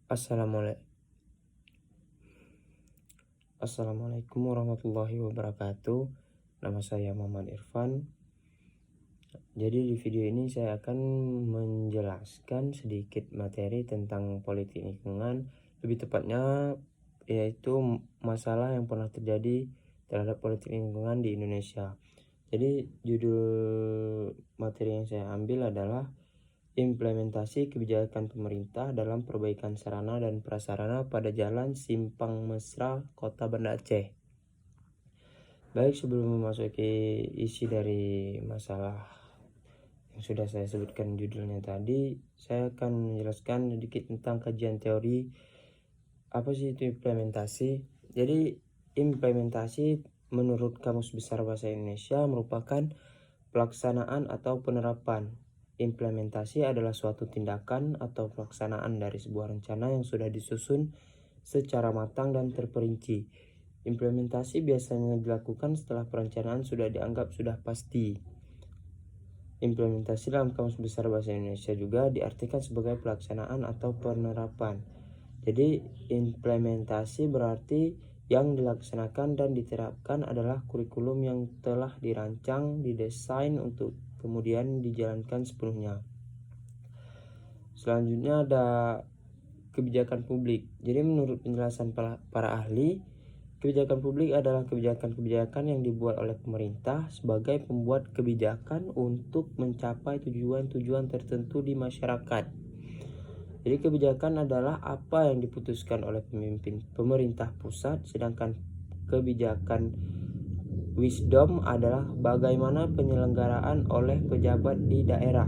Assalamualaikum warahmatullahi wabarakatuh. Nama saya Muhammad Irfan. Jadi di video ini saya akan menjelaskan sedikit materi tentang politik lingkungan, lebih tepatnya yaitu masalah yang pernah terjadi terhadap politik lingkungan di Indonesia. Jadi judul materi yang saya ambil adalah implementasi kebijakan pemerintah dalam perbaikan sarana dan prasarana pada Jalan Simpang Mesra, Kota Banda Aceh. Baik, sebelum memasuki isi dari masalah yang sudah saya sebutkan judulnya tadi, saya akan menjelaskan sedikit tentang kajian teori. Apa sih itu implementasi? Jadi implementasi menurut Kamus Besar Bahasa Indonesia merupakan pelaksanaan atau penerapan. Implementasi adalah suatu tindakan atau pelaksanaan dari sebuah rencana yang sudah disusun secara matang dan terperinci. Implementasi biasanya dilakukan setelah perencanaan sudah dianggap sudah pasti. Implementasi dalam Kamus Besar Bahasa Indonesia juga diartikan sebagai pelaksanaan atau penerapan. Jadi implementasi berarti yang dilaksanakan dan diterapkan adalah kurikulum yang telah dirancang, didesain untuk kemudian dijalankan sepenuhnya. Selanjutnya ada kebijakan publik. Jadi menurut penjelasan para ahli, kebijakan publik adalah kebijakan-kebijakan yang dibuat oleh pemerintah sebagai pembuat kebijakan untuk mencapai tujuan-tujuan tertentu di masyarakat. Jadi kebijakan adalah apa yang diputuskan oleh pemimpin pemerintah pusat, sedangkan kebijakan wisdom adalah bagaimana penyelenggaraan oleh pejabat di daerah.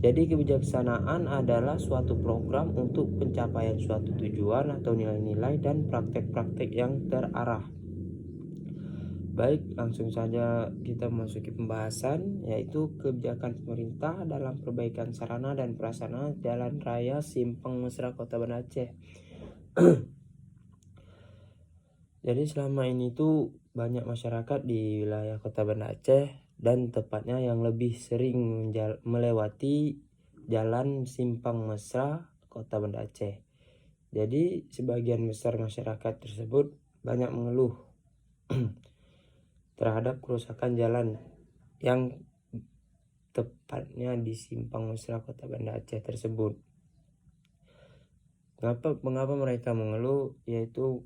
Jadi kebijaksanaan adalah suatu program untuk pencapaian suatu tujuan atau nilai-nilai dan praktek-praktek yang terarah. Baik, langsung saja kita memasuki pembahasan, yaitu kebijakan pemerintah dalam perbaikan sarana dan prasarana Jalan Raya Simpang Mesra, Kota Banda Aceh. Jadi selama ini tuh banyak masyarakat di wilayah Kota Banda Aceh dan tepatnya yang lebih sering melewati Jalan Simpang Mesra, Kota Banda Aceh. Jadi sebagian besar masyarakat tersebut banyak mengeluh terhadap kerusakan jalan yang tepatnya di Simpang Mesra, Kota Banda Aceh tersebut. Mengapa mereka mengeluh? Yaitu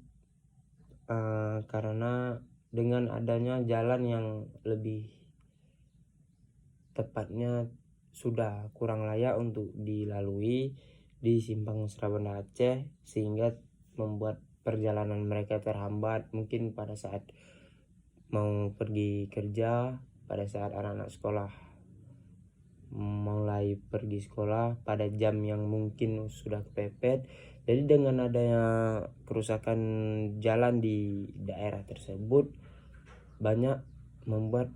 karena dengan adanya jalan yang lebih tepatnya sudah kurang layak untuk dilalui di Simpang Mesra Banda Aceh, sehingga membuat perjalanan mereka terhambat. Mungkin pada saat mau pergi kerja, pada saat anak-anak sekolah mulai pergi sekolah pada jam yang mungkin sudah kepepet. Jadi dengan adanya kerusakan jalan di daerah tersebut banyak membuat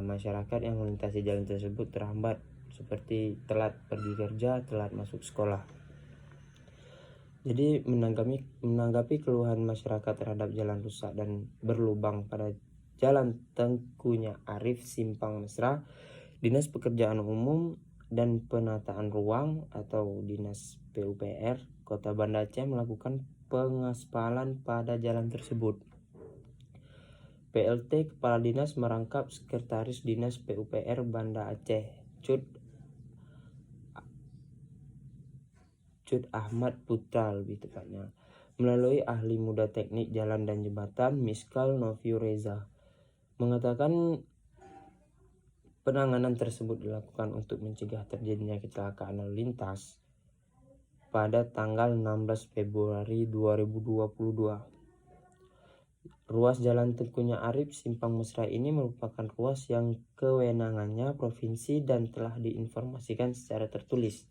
masyarakat yang melintasi jalan tersebut terhambat, seperti telat pergi kerja, telat masuk sekolah. Jadi menanggapi keluhan masyarakat terhadap jalan rusak dan berlubang pada Jalan Tengkunya Arif Simpang Mesra, Dinas Pekerjaan Umum dan Penataan Ruang atau Dinas PUPR Kota Banda Aceh melakukan pengaspalan pada jalan tersebut. PLT Kepala Dinas merangkap Sekretaris Dinas PUPR Banda Aceh, Cut Ahmad Putra lebih tepatnya, melalui ahli muda teknik jalan dan jembatan Miskal Novio Reza, mengatakan penanganan tersebut dilakukan untuk mencegah terjadinya kecelakaan lalu lintas pada tanggal 16 Februari 2022. Ruas Jalan Tengkunya Arif Simpang Mesra ini merupakan ruas yang kewenangannya provinsi dan telah diinformasikan secara tertulis.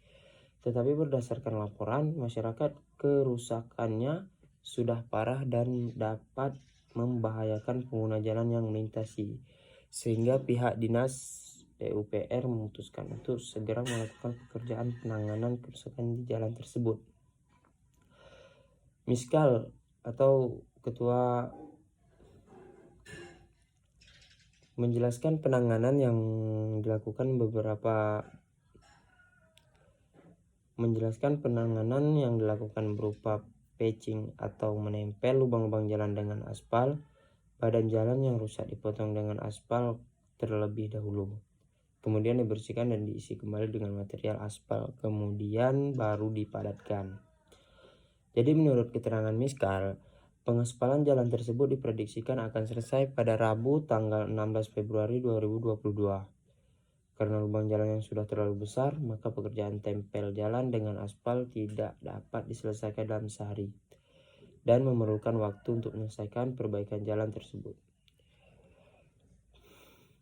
Tetapi berdasarkan laporan masyarakat, kerusakannya sudah parah dan dapat membahayakan pengguna jalan yang melintasi, sehingga pihak Dinas PUPR memutuskan untuk segera melakukan pekerjaan penanganan kerusakan di jalan tersebut. Miskal atau Ketua menjelaskan penanganan yang dilakukan beberapa menjelaskan penanganan yang dilakukan berupa patching atau menempel lubang-lubang jalan dengan aspal. Badan jalan yang rusak dipotong dengan aspal terlebih dahulu, kemudian dibersihkan dan diisi kembali dengan material aspal, kemudian baru dipadatkan. Jadi menurut keterangan Miskal, pengaspalan jalan tersebut diprediksikan akan selesai pada Rabu tanggal 16 Februari 2022. Karena lubang jalan yang sudah terlalu besar, maka pekerjaan tempel jalan dengan aspal tidak dapat diselesaikan dalam sehari dan memerlukan waktu untuk menyelesaikan perbaikan jalan tersebut.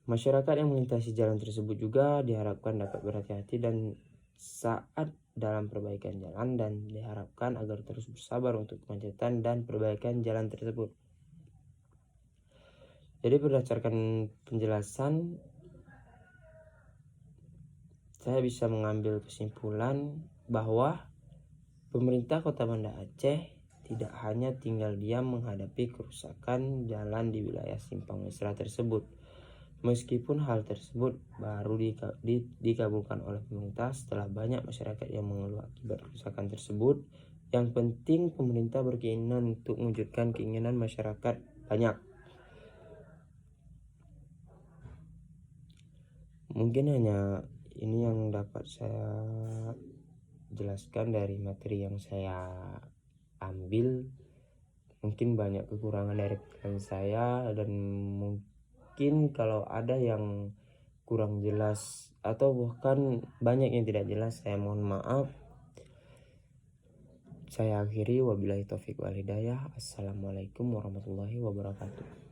Masyarakat yang melintasi jalan tersebut juga diharapkan dapat berhati-hati dan saat dalam perbaikan jalan, dan diharapkan agar terus bersabar untuk kemacetan dan perbaikan jalan tersebut. Jadi berdasarkan penjelasan, saya bisa mengambil kesimpulan bahwa pemerintah Kota Banda Aceh tidak hanya tinggal diam menghadapi kerusakan jalan di wilayah Simpang Mesra tersebut. Meskipun hal tersebut baru dikabulkan oleh pemerintah setelah banyak masyarakat yang mengeluh akibat kerusakan tersebut, yang penting pemerintah berkeinginan untuk mewujudkan keinginan masyarakat banyak. Mungkin hanya ini yang dapat saya jelaskan dari materi yang saya ambil. Mungkin banyak kekurangan dari pikiran saya, dan mungkin kalau ada yang kurang jelas atau bahkan banyak yang tidak jelas, saya mohon maaf. Saya akhiri, wabillahi taufiq wal hidayah. Assalamualaikum warahmatullahi wabarakatuh.